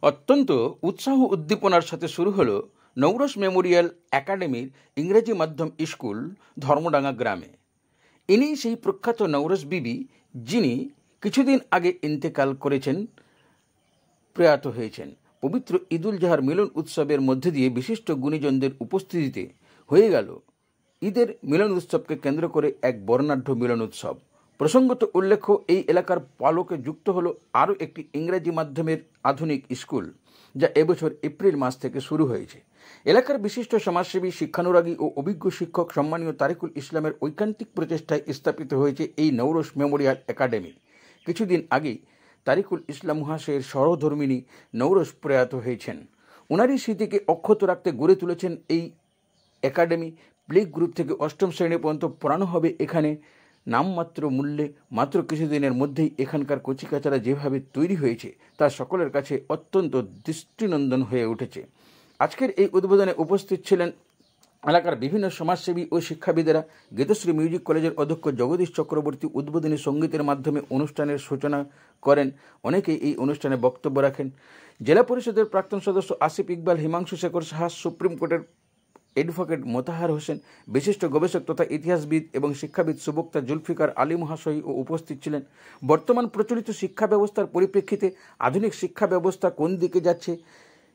অত্যন্ত উৎসাহ উদ্দীপনার সাথে শুরু হলো নৌরস মেমোরিয়াল একাডেমির ইংরেজি মাধ্যম স্কুল ধর্মডাঙ্গা গ্রামে। ইনি সেই প্রখ্যাত নৌরস বিবি যিনি কিছুদিন আগে ইন্তেকাল করেছেন, প্রয়াত হয়েছেন। পবিত্র ঈদুল জোহার মিলন উৎসবের মধ্যে দিয়ে বিশিষ্ট গুণীজনদের উপস্থিতিতে হয়ে গেল ঈদের মিলন উৎসবকে কেন্দ্র করে এক বর্ণাঢ্য মিলন উৎসব। প্রসঙ্গত উল্লেখ্য, এই এলাকার পালকে যুক্ত হলো আরও একটি ইংরেজি মাধ্যমের আধুনিক স্কুল, যা এবছর এপ্রিল মাস থেকে শুরু হয়েছে। এলাকার বিশিষ্ট সমাজসেবী, শিক্ষানুরাগী ও অভিজ্ঞ শিক্ষক সম্মানীয় তারিকুল ইসলামের ঐকান্তিক প্রচেষ্টায় স্থাপিত হয়েছে এই নৌরস মেমোরিয়াল একাডেমি। কিছুদিন আগেই তারিকুল ইসলাম মহাশয়ের সহধর্মিণী নৌরস প্রয়াত হয়েছেন। ওনারই স্মৃতিকে অক্ষত রাখতে গড়ে তুলেছেন এই একাডেমি। প্লে গ্রুপ থেকে অষ্টম শ্রেণী পর্যন্ত পড়ানো হবে এখানে নামমাত্র মূল্যে। মাত্র কিছুদিনের মধ্যেই এখানকার কচিকাচারা যেভাবে তৈরি হয়েছে তা সকলের কাছে অত্যন্ত দৃষ্টিনন্দন হয়ে উঠেছে। আজকের এই উদ্বোধনে উপস্থিত ছিলেন এলাকার বিভিন্ন সমাজসেবী ও শিক্ষাবিদেরা। গীতশ্রী মিউজিক কলেজের অধ্যক্ষ জগদীশ চক্রবর্তী উদ্বোধনী সঙ্গীতের মাধ্যমে অনুষ্ঠানের সূচনা করেন। অনেকেই এই অনুষ্ঠানে বক্তব্য রাখেন। জেলা পরিষদের প্রাক্তন সদস্য আসিফ ইকবাল, হিমাংশু শেখর সাহা, সুপ্রিম কোর্টের অ্যাডভোকেট মোতাহার হোসেন, বিশিষ্ট গবেষক তথা ইতিহাসবিদ এবং শিক্ষাবিদ সুবক্তা জুলফিকার আলী মহাশয়ও উপস্থিত ছিলেন। বর্তমান প্রচলিত শিক্ষা ব্যবস্থার পরিপ্রেক্ষিতে আধুনিক শিক্ষা ব্যবস্থা কোন দিকে যাচ্ছে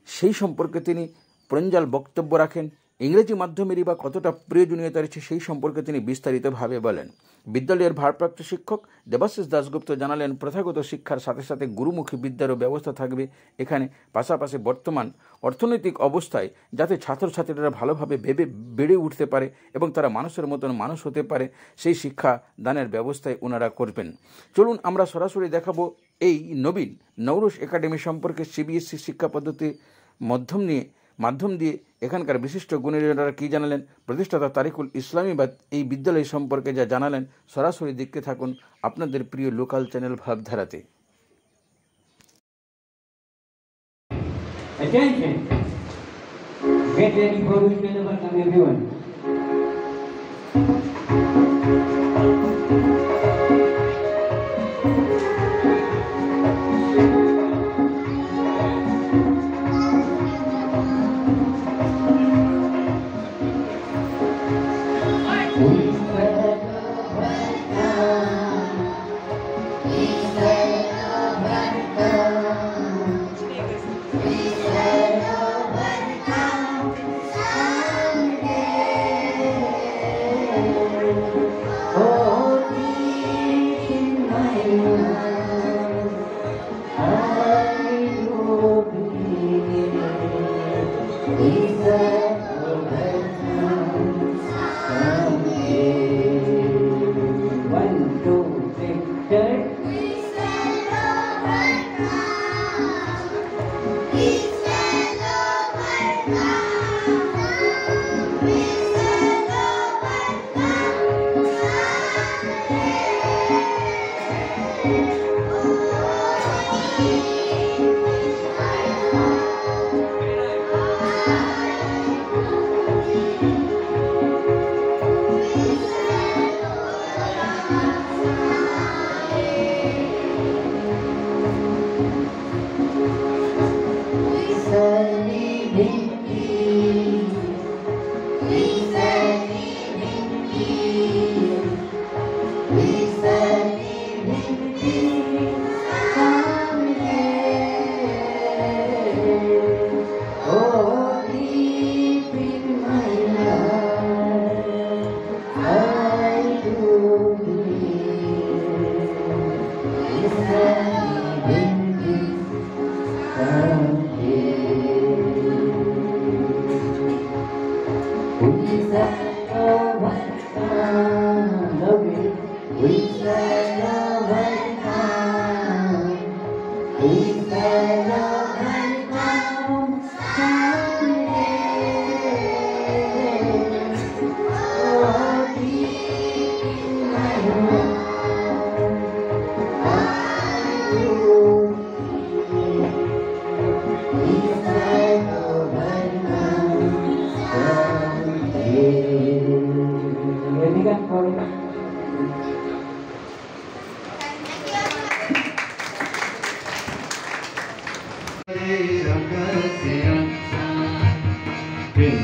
সেই সম্পর্কে তিনি প্রাঞ্জল বক্তব্য রাখেন। ইংরেজি মাধ্যমেরই বা কতটা প্রয়োজনীয়তা রয়েছে সেই সম্পর্কে তিনি বিস্তারিতভাবে বলেন। বিদ্যালয়ের ভারপ্রাপ্ত শিক্ষক দেবাশিস দাশগুপ্ত জানালেন, প্রথাগত শিক্ষার সাথে সাথে গুরুমুখী বিদ্যারও ব্যবস্থা থাকবে এখানে। পাশাপাশি বর্তমান অর্থনৈতিক অবস্থায় যাতে ছাত্রছাত্রীরা ভালোভাবে বেড়ে উঠতে পারে এবং তারা মানুষের মতন মানুষ হতে পারে সেই শিক্ষা দানের ব্যবস্থায় ওনারা করবেন। চলুন আমরা সরাসরি দেখাবো এই নবীন নৌরস একাডেমি সম্পর্কে। সিবিএসসি শিক্ষা পদ্ধতির মাধ্যম দিয়ে এখানকার বিশিষ্ট গুণীজনেরা কী জানালেন, প্রতিষ্ঠাতা তারিকুল ইসলামীবাদ এই বিদ্যালয় সম্পর্কে যা জানালেন। সরাসরি দেখতে থাকুন আপনাদের প্রিয় লোকাল চ্যানেল ভাবধারাতে। Attention! Get ready for which will welcome everyone.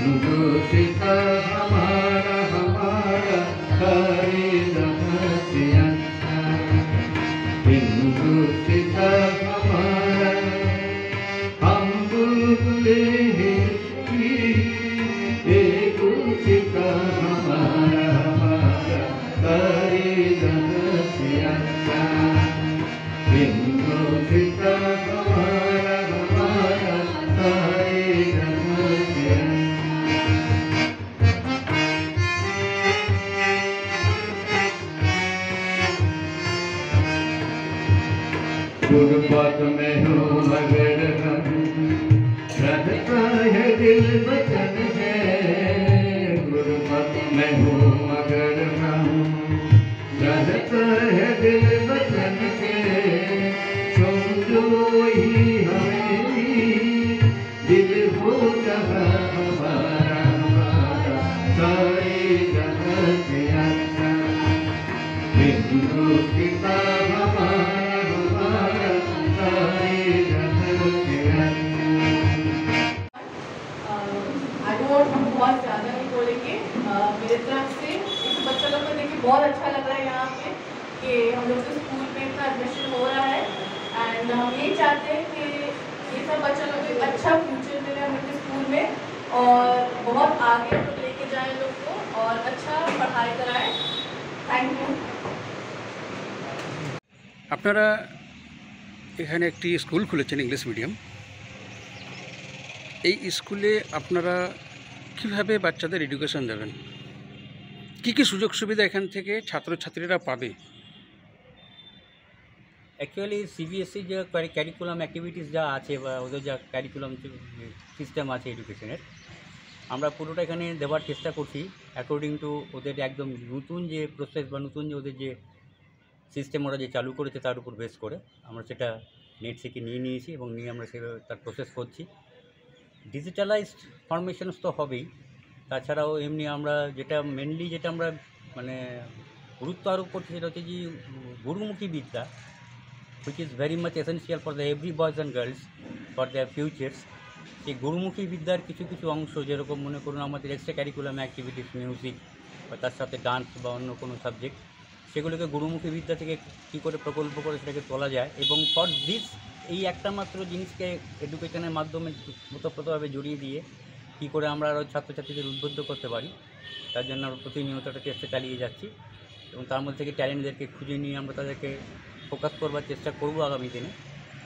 Hindu Sita हमारा हमारा खरीदम से अच्छा हिंदू सीता हमारा हम बुलबुले एक सीता हमारा हमारा खरीदम से अच्छा हिंदू सीता हमारा हमारा खरीदम से गुरबत में हूँ मगर हम रहता है दिल वतन है गुरबत में हूँ मगर हम रहता है दिल वतन है समझो ही हमें दिल हो जहाँ हमारा हमारा सारी जगह से अच्छा हिंदू सीता हमारा हमारा सारी जगह से अच्छा बहुत ज़्यादा नहीं बोलेंगे मेरे तरफ से इस बच्चा लोग को देखिए बहुत अच्छा लग रहा है यहाँ पे कि हम लोग के स्कूल में इतना एडमिशन हो रहा है एंड हम यही चाहते हैं कि ये सब बच्चा लोग को एक अच्छा फ्यूचर मिले हम लोग के स्कूल में और बहुत आगे हम लोग लेके जाएँ लोग को और अच्छा पढ़ाई कराएं थैंक यू আপনারা এখানে একটি স্কুল খুলেছেন ইংলিশ মিডিয়াম এই স্কুলে আপনারা কিভাবে বাচ্চাদের এডুকেশন দেবেন কি সুযোগ সুবিধা এখান থেকে ছাত্রছাত্রীরা পাবে অ্যাকচুয়ালি সিবিএসসি যে ক্যারিকুলাম অ্যাক্টিভিটিস যা আছে বা ওদের যা ক্যারিকুলাম সিস্টেম আছে এডুকেশনের আমরা পুরোটা এখানে দেওয়ার চেষ্টা করছি অ্যাকর্ডিং টু ওদের একদম নতুন যে প্রসেস বা নতুন যে ওদের যে সিস্টেম ওরা যে চালু করেছে তার উপর বেস করে আমরা সেটা নেট থেকে নিয়ে নিয়েছি এবং নিয়ে আমরা সেভাবে তার প্রসেস করছি ডিজিটালাইজড ফরমেশনস তো হবেই তাছাড়াও এমনি আমরা যেটা মেনলি যেটা আমরা মানে গুরুত্ব আরোপ করছি সেটা হচ্ছে যে গুরুমুখী বিদ্যা which is very much essential for the every boys and girls for their futures সেই গুরুমুখী বিদ্যার কিছু কিছু অংশ যেরকম মনে করুন আমাদের এক্সট্রা ক্যারিকুলাম অ্যাক্টিভিটিস মিউজিক বা তার সাথে ডান্স বা অন্য কোনো সাবজেক্ট সেগুলোকে গুরুমুখী বিদ্যা থেকে কী করে প্রকল্প করে সেটাকে তোলা যায় এবং ফর দিস এই একটা মাত্র জিনিসকে এডুকেশনের মাধ্যমে ওতপ্রোতভাবে জড়িয়ে দিয়ে কী করে আমরা আরও ছাত্রছাত্রীদের উদ্বুদ্ধ করতে পারি তার জন্য আমরা প্রতিনিয়ত একটা চেষ্টা চালিয়ে যাচ্ছি এবং তার মধ্যে থেকে ট্যালেন্টদেরকে খুঁজে নিয়ে আমরা তাদেরকে ফোকাস করবার চেষ্টা করব আগামী দিনে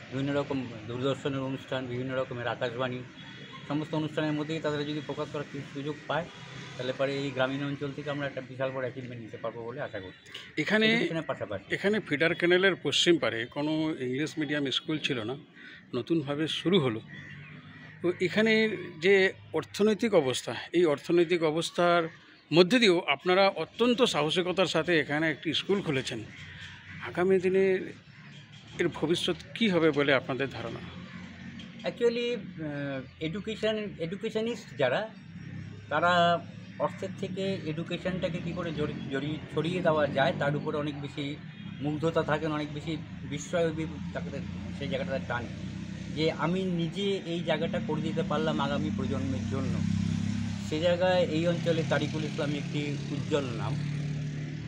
বিভিন্ন রকম দূরদর্শনের অনুষ্ঠান বিভিন্ন রকমের আকাশবাণী সমস্ত অনুষ্ঠানের মধ্যেই তাদের যদি ফোকাস করার সুযোগ পায় তাহলে পরে এই গ্রামীণ অঞ্চল থেকে আমরা একটা বিশাল বড় অ্যাচিভমেন্ট নিতে পারবো বলে আশা করছি এখানে ফিডার ক্যানেলের পশ্চিম পারে কোনো ইংলিশ মিডিয়াম স্কুল ছিল না নতুনভাবে শুরু হলো তো এখানে যে অর্থনৈতিক অবস্থা এই অর্থনৈতিক অবস্থার মধ্যে দিয়েও আপনারা অত্যন্ত সাহসিকতার সাথে এখানে একটি স্কুল খুলেছেন আগামী দিনে এর ভবিষ্যৎ কী হবে বলে আপনাদের ধারণা অ্যাকচুয়ালি এডুকেশনিস্ট যারা তারা অর্থের থেকে এডুকেশনটাকে কী করে ছড়িয়ে দেওয়া যায় তার উপরে অনেক বেশি মুগ্ধতা থাকেন অনেক বেশি বিস্ময় তাকে সেই জায়গাটা টানে যে আমি নিজে এই জায়গাটা করে দিতে পারলাম আগামী প্রজন্মের জন্য সে জায়গায় এই অঞ্চলে তারিকুল ইসলাম একটি উজ্জ্বল নাম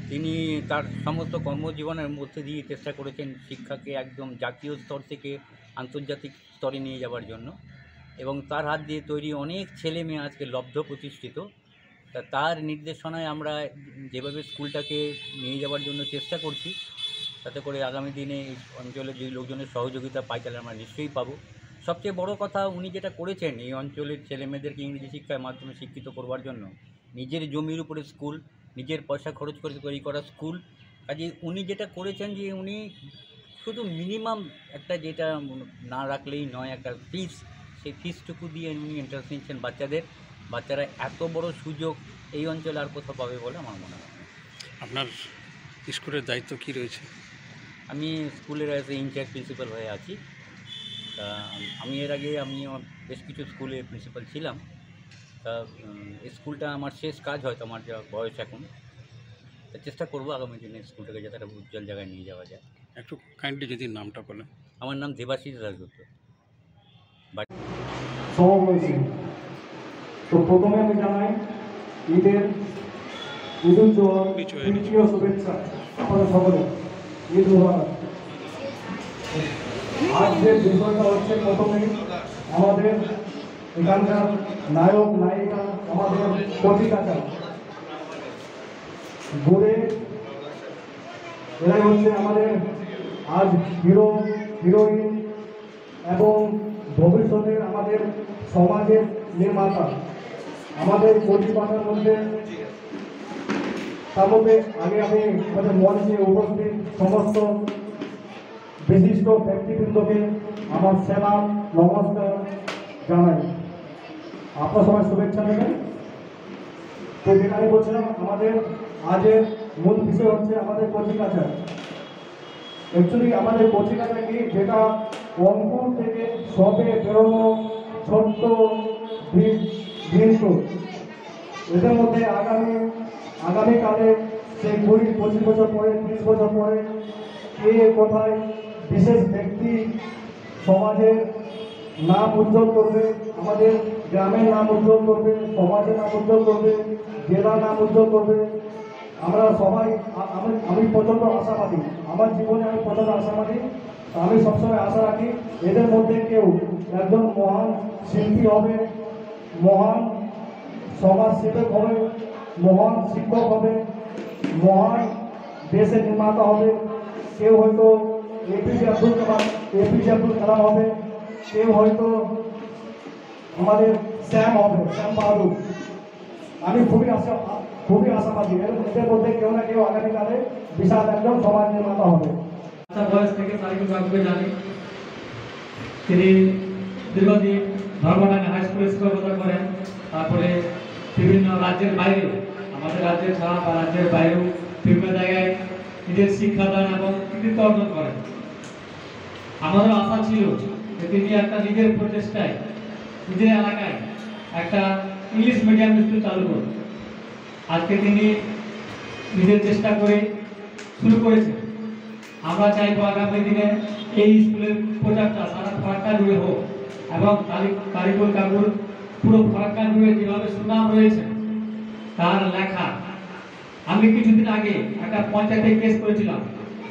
তিনি তার সমস্ত কর্মজীবনের মধ্যে দিয়ে চেষ্টা করেছেন শিক্ষাকে একদম জাতীয় স্তর থেকে আন্তর্জাতিক স্তরে নিয়ে যাওয়ার জন্য এবং তার হাত দিয়ে তৈরি অনেক ছেলে মেয়ে আজকে লব্ধ প্রতিষ্ঠিত তার নির্দেশনায় আমরা যেভাবে স্কুলটাকে নিয়ে যাওয়ার জন্য চেষ্টা করছি তাতে করে আগামী দিনে এই অঞ্চলের যে লোকজনের সহযোগিতা পাই তাহলে আমরা নিশ্চয়ই পাবো সবচেয়ে বড় কথা উনি যেটা করেছেন এই অঞ্চলের ছেলেমেয়েদেরকে ইংরেজি শিক্ষার মাধ্যমে শিক্ষিত করবার জন্য নিজের জমির উপরে স্কুল নিজের পয়সা খরচ করে তৈরি করা স্কুল কাজে উনি যেটা করেছেন যে উনি শুধু মিনিমাম একটা যেটা না রাখলেই নয় একটা ফিস সেই ফিসটুকু দিয়ে উনি এন্ট্রান্স নিচ্ছেন বাচ্চারা এত বড় সুযোগ এই অঞ্চলে আর কোথাও পাবে বলে আমার মনে হয় আপনার স্কুলের দায়িত্ব কি রয়েছে আমি স্কুলের অ্যাজ এ ইনচার্জ প্রিন্সিপাল হয়ে আছি তা আমি এর আগে বেশ কিছু স্কুলে প্রিন্সিপাল ছিলাম তা স্কুলটা আমার শেষ কাজ হয়তো আমার যা বয়স এখন তা চেষ্টা করবো আগামী দিনে স্কুলটাকে যাতে একটা উজ্জ্বল জায়গায় নিয়ে যাওয়া যায় একটু কাইন্ডলি যদি নামটা বলেন আমার নাম দেবাশিস দাশগুপ্ত তো প্রথমে আমি জানাই ঈদের উজ্জ্বল তৃতীয় শুভেচ্ছা আপনাদের সকলে। ঈদ মুবারক। আজ যে বিষয়টা হচ্ছে, প্রথমে আমাদের এখানকার নায়ক নায়িকা, আমাদের কচিকাঁচা ঘুরে, এরাই হচ্ছে আমাদের আজ হিরো হিরোইন এবং ভবিষ্যতের আমাদের সমাজের নির্মাতা। আমাদের কচিকাঁচার মধ্যে তার মধ্যে আগে আমি আমাদের মঞ্চে উপস্থিত সমস্ত বিশিষ্ট ব্যক্তিবৃন্দকে আমার সেলাম নমস্কার জানাই। আপনার সবাই শুভেচ্ছা নেবেন। তো যেটা আমি বলছিলাম, আমাদের আজের মূল বিষয় হচ্ছে আমাদের কচিকাঁচা। অ্যাকচুয়ালি আমাদের কচিকাঁচা কি, যেটা অঙ্কুর থেকে সবে বেরোনো ছোট্ট বৃন্ত, এদের মধ্যে আগামীকালে সেই 20-25 বছর পরে, 30 বছর পরে কে কোথায় বিশেষ ব্যক্তি সমাজের নাম উজ্জ্বল করবে, আমাদের গ্রামের নাম উজ্জ্বল করবে, সমাজের নাম উজ্জ্বল করবে, জেলার নাম উজ্জ্বল করবে। আমরা সবাই, আমি প্রচণ্ড আশাবাদী, আমার জীবনে আমি প্রচণ্ড আশাবাদী। আমি সবসময় আশা রাখি এদের মধ্যে কেউ একজন মহান শিল্পী হবে, মহান সমাজসেবক হবে, মহান শিক্ষক হবে, মহান দেশের নির্মাতা হবে। কেউ হয়তো এপিজে আব্দুল কালাম হবে, কেউ হয়তো আমাদের শ্যাম হবে, শ্যাম বাহাদুর। আমি খুবই আশাবাদী এদের মধ্যে কেউ না কেউ আগামীকালে বিশাল একজন সমাজ নির্মাতা হবে। বয়স থেকে তারিকুল কাকুকে জানি। তিনি দীর্ঘদিন ধর্মডাঙ্গা হাই স্কুলে শিক্ষকতা করেন। তারপরে বিভিন্ন রাজ্যের বাইরেও, আমাদের রাজ্যের ছাড়া বা রাজ্যের বাইরেও বিভিন্ন জায়গায় নিজের শিক্ষাদান এবং কৃতিত্ব অর্জন করেন। আমাদের আশা ছিল যে তিনি একটা নিজের প্রচেষ্টায় নিজের এলাকায় একটা ইংলিশ মিডিয়াম স্কুল চালু করবেন। আজকে তিনি নিজের চেষ্টা করে শুরু করেছেন। আমরা চাইবো আগামী দিনে এই স্কুলের প্রচারটা সারা ফারাক্কা জুড়ে হোক এবং তারিকুল কাকুর পুরো ফারাক্কা জুড়ে যেভাবে সুনাম রয়েছে তার লেখা। আমি কিছুদিন আগে একটা পঞ্চায়েতে কেস করেছিলাম,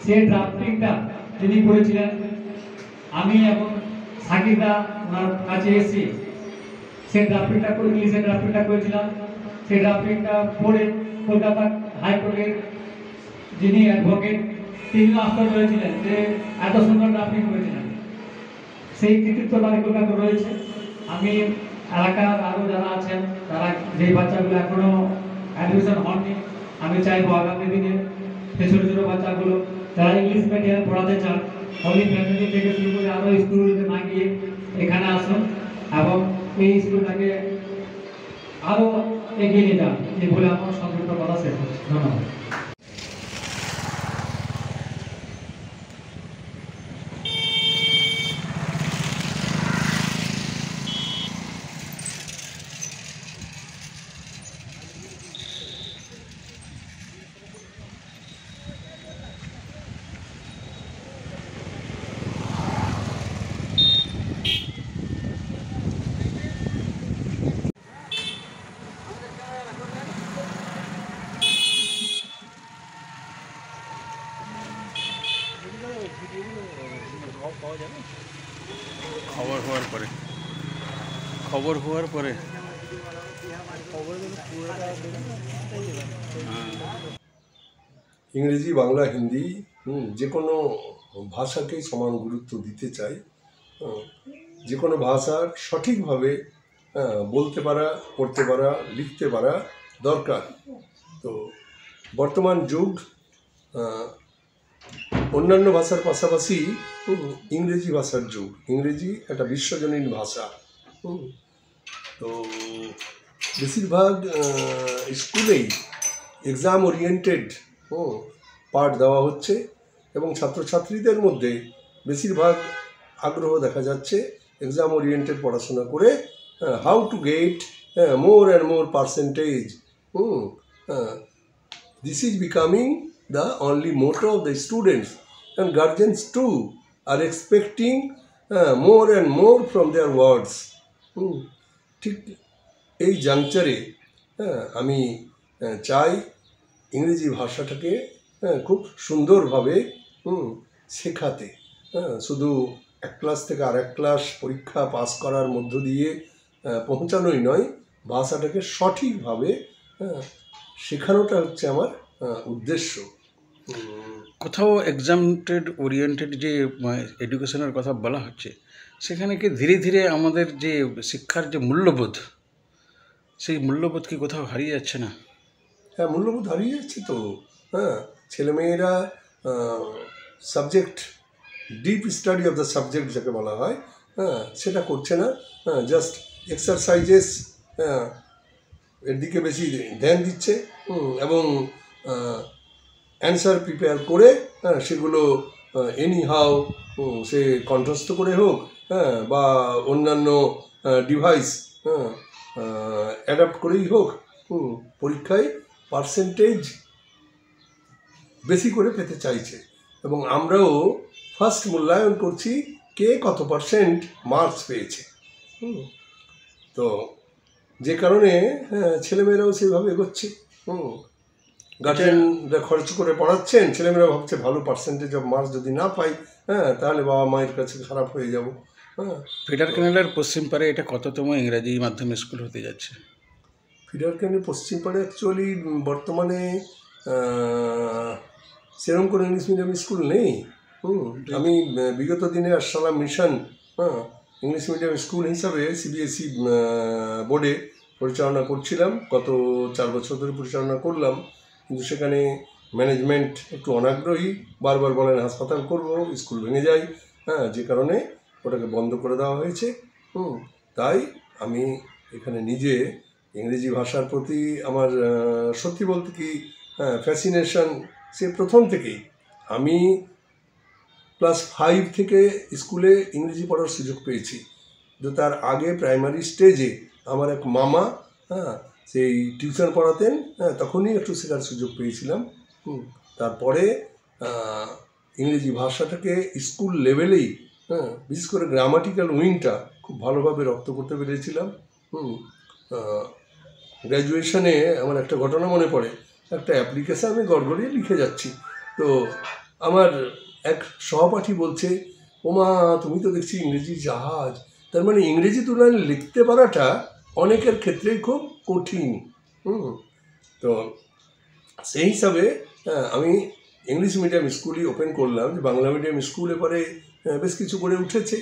সেই ড্রাফটিংটা তিনি করেছিলেন। আমি এবং সাকিরদা ওনার কাছে এসে সেই ড্রাফটিংটা করে, ইংলিশের ড্রাফটিংটা করেছিলাম। সেই ড্রাফটিংটা পড়ে কলকাতা হাইকোর্টের যিনি অ্যাডভোকেট, তিনি আশ্চর্য হয়েছিলেন যে এত সুন্দর ড্রাফটিং করেছিলেন। সেই কৃতিত্ব তারিকুল কাকুর রয়েছে। আমি এলাকার আরও যারা আছেন, তারা যেই বাচ্চাগুলো এখনো অ্যাডমিশন হননি, আমি চাইবো আগামী দিনে ছোটো ছোটো বাচ্চাগুলো যারা ইংলিশ মিডিয়ামে পড়াতে চান, হলি ফ্যামিলি থেকে শুরু করে আরও স্কুলগুলোতে না গিয়ে এখানে আসুন এবং এই স্কুলটাকে আরও এগিয়ে নিয়ে যান। এই বলে আমার সংক্ষিপ্ত কথা শেষ হচ্ছে। ধন্যবাদ। খবর হওয়ার পরে ইংরেজি, বাংলা, হিন্দি যে কোনো ভাষাকেই সমান গুরুত্ব দিতে চাই। যে কোনো ভাষার সঠিকভাবে বলতে পারা, পড়তে পারা, লিখতে পারা দরকার। তো বর্তমান যুগ অন্যান্য ভাষার পাশাপাশি ইংরেজি ভাষার যুগ। ইংরেজি একটা বিশ্বজনীন ভাষা। তো বেশিরভাগ স্কুলেই এক্সাম ওরিয়েন্টেড পাঠ দেওয়া হচ্ছে এবং ছাত্রছাত্রীদের মধ্যে বেশিরভাগ আগ্রহ দেখা যাচ্ছে এক্সাম ওরিয়েন্টেড পড়াশোনা করে how to get more and more percentage. This is becoming the only motto of the students, and guardians too are expecting more and more from their words. ঠিক এই জাংচারে আমি চাই ইংরেজি ভাষাটাকে খুব সুন্দরভাবে শেখাতে, শুধু এক ক্লাস থেকে আরেক ক্লাস পরীক্ষা পাস করার মধ্য দিয়ে পৌঁছানোই নয়, ভাষাটাকে সঠিকভাবে শেখানোটা হচ্ছে আমার উদ্দেশ্য। কোথাও এক্সামটেড ওরিয়েন্টেড যে এডুকেশনের কথা বলা হচ্ছে, সেখানে কি ধীরে ধীরে আমাদের যে শিক্ষার যে মূল্যবোধ, সেই মূল্যবোধ কি কোথাও হারিয়ে যাচ্ছে না? হ্যাঁ, মূল্যবোধ হারিয়ে যাচ্ছে তো। ছেলেমেয়েরা subject, deep study of the subject যাকে বলা হয়, সেটা করছে না। জাস্ট এক্সারসাইজেস এর দিকে বেশি ধ্যান দিচ্ছে, এবং অ্যান্সার প্রিপেয়ার করে সেগুলো এনি হাউ সে কণ্ঠস্থ করে হোক, বা অন্যান্য ডিভাইস অ্যাডাপ্ট করেই হোক, পরীক্ষায় পার্সেন্টেজ বেশি করে পেতে চাইছে। এবং আমরাও ফার্স্ট মূল্যায়ন করছি কে কত পার্সেন্ট মার্কস পেয়েছে। তো যে কারণে ছেলেমেয়েরাও সেইভাবে এগোচ্ছে। গার্জেনরা খরচ করে পড়াচ্ছেন, ছেলেমেয়েরা ভাবছে ভালো পার্সেন্টেজ অফ মার্কস যদি না পাই, তাহলে বাবা মায়ের কাছে খারাপ হয়ে যাব। ফিডার ক্যানেলের পশ্চিম পারে এটা কততম ইংরাজি মাধ্যম স্কুল হতে যাচ্ছে? ফিডার ক্যানেল পশ্চিম পাড়ে অ্যাকচুয়ালি বর্তমানে সেরকম কোনো ইংলিশ মিডিয়াম স্কুল নেই। আমি বিগত দিনে আরসালাম মিশন ইংলিশ মিডিয়াম স্কুল হিসাবে সিবিএসই বোর্ডে পরিচালনা করছিলাম, গত 4 বছর ধরে পরিচালনা করলাম। কিন্তু সেখানে ম্যানেজমেন্ট একটু অনাগ্রহী, বারবার বলেন হাসপাতাল করব, স্কুল ভেঙে যায়, যে কারণে ওটাকে বন্ধ করে দেওয়া হয়েছে। তাই আমি এখানে নিজে ইংরেজি ভাষার প্রতি আমার সত্যি বলতে কি ফ্যাসিনেশন সে প্রথম থেকেই। আমি ক্লাস 5 থেকে স্কুলে ইংরেজি পড়ার সুযোগ পেয়েছি। তো তার আগে প্রাইমারি স্টেজে আমার এক মামা সেই টিউশন পড়াতেন, তখনই একটু শেখার সুযোগ পেয়েছিলাম। তারপরে ইংরেজি ভাষাটাকে স্কুল লেভেলেই, বিশেষ করে গ্রামাটিক্যাল উইংটা খুব ভালোভাবে রপ্ত করতে পেরেছিলাম। গ্র্যাজুয়েশনে আমার একটা ঘটনা মনে পড়ে, একটা অ্যাপ্লিকেশান আমি গড়গড়িয়ে লিখে যাচ্ছি, তো আমার এক সহপাঠী বলছে, ওমা তুমি তো দেখছি ইংরেজি জাহাজ। তার মানে ইংরেজি তুলনায় লিখতে পারাটা অনেকের ক্ষেত্রেই খুব কঠিন। তো সেই হিসাবে আমি ইংলিশ মিডিয়াম স্কুলই ওপেন করলাম। যে বাংলা মিডিয়াম স্কুল এবারে বেশ কিছু করে উঠেছে।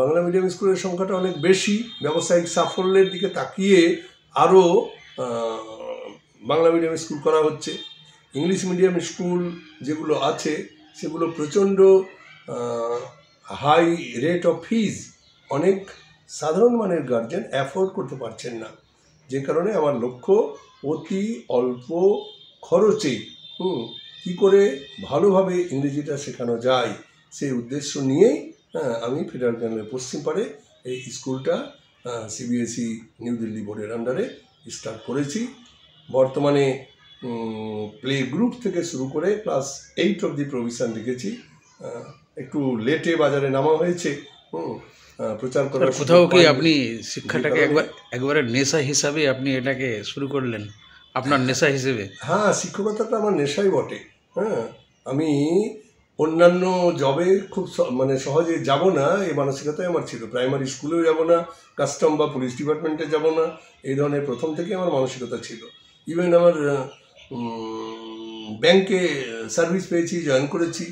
বাংলা মিডিয়াম স্কুলের সংখ্যাটা অনেক বেশি। ব্যবসায়িক সাফল্যের দিকে তাকিয়ে আরও বাংলা মিডিয়াম স্কুল করা হচ্ছে। ইংলিশ মিডিয়াম স্কুল যেগুলো আছে সেগুলো প্রচণ্ড হাই রেট অফ ফিজ, অনেক সাধারণ মানের গার্জেন অ্যাফোর্ড করতে পারছেন না। যে কারণে আমার লক্ষ্য অতি অল্প খরচে কী করে ভালোভাবে ইংরেজিটা শেখানো যায়, সেই উদ্দেশ্য নিয়েই আমি ফিডার ক্যানেলের পশ্চিম পাড়ে এই স্কুলটা সিবিএসই নিউ দিল্লি বোর্ডের আন্ডারে স্টার্ট করেছি। বর্তমানে প্লে গ্রুপ থেকে শুরু করে ক্লাস 8 অবধি প্রভিশন রেখেছি। একটু লেটে বাজারে নামা হয়েছে প্রচার করার। কোথাও কি আপনি শিক্ষাটাকে একবারে নেশা হিসাবে আপনি এটাকে শুরু করলেন, আপনার নেশা হিসেবে? হ্যাঁ, শিক্ষকতাটা আমার নেশাই বটে। আমি অন্যান্য জবে খুব সহজে যাব না এই মানসিকতাই আমার ছিল। প্রাইমারি স্কুলেও যাব না, কাস্টম বা পুলিশ ডিপার্টমেন্টে যাব না, এই ধরনের প্রথম থেকে আমার মানসিকতা ছিল। ইভেন আমার ব্যাংকে সার্ভিস পেয়েছি, জয়েন করেছি,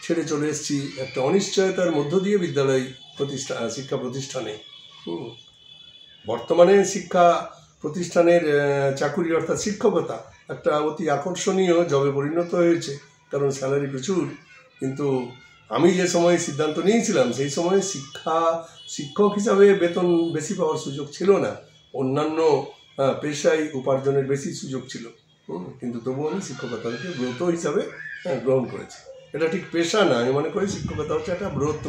ছেড়ে চলে এসেছি একটা অনিশ্চয়তার মধ্য দিয়ে বিদ্যালয় শিক্ষা প্রতিষ্ঠানে। বর্তমানে শিক্ষা প্রতিষ্ঠানের চাকুরি অর্থাৎ শিক্ষকতা একটা অতি আকর্ষণীয় জবে পরিণত হয়েছে, কারণ স্যালারি প্রচুর। কিন্তু আমি যে সময়ে সিদ্ধান্ত নিয়েছিলাম সেই সময়ে শিক্ষক হিসাবে বেতন বেশি পাওয়ার সুযোগ ছিল না, অন্যান্য পেশায় উপার্জনের বেশি সুযোগ ছিল। কিন্তু তবুও আমি শিক্ষকতাকে ব্রত হিসাবে গ্রহণ করেছি। এটা ঠিক পেশা না, আমি মনে করি শিক্ষকতা হচ্ছে একটা ব্রত।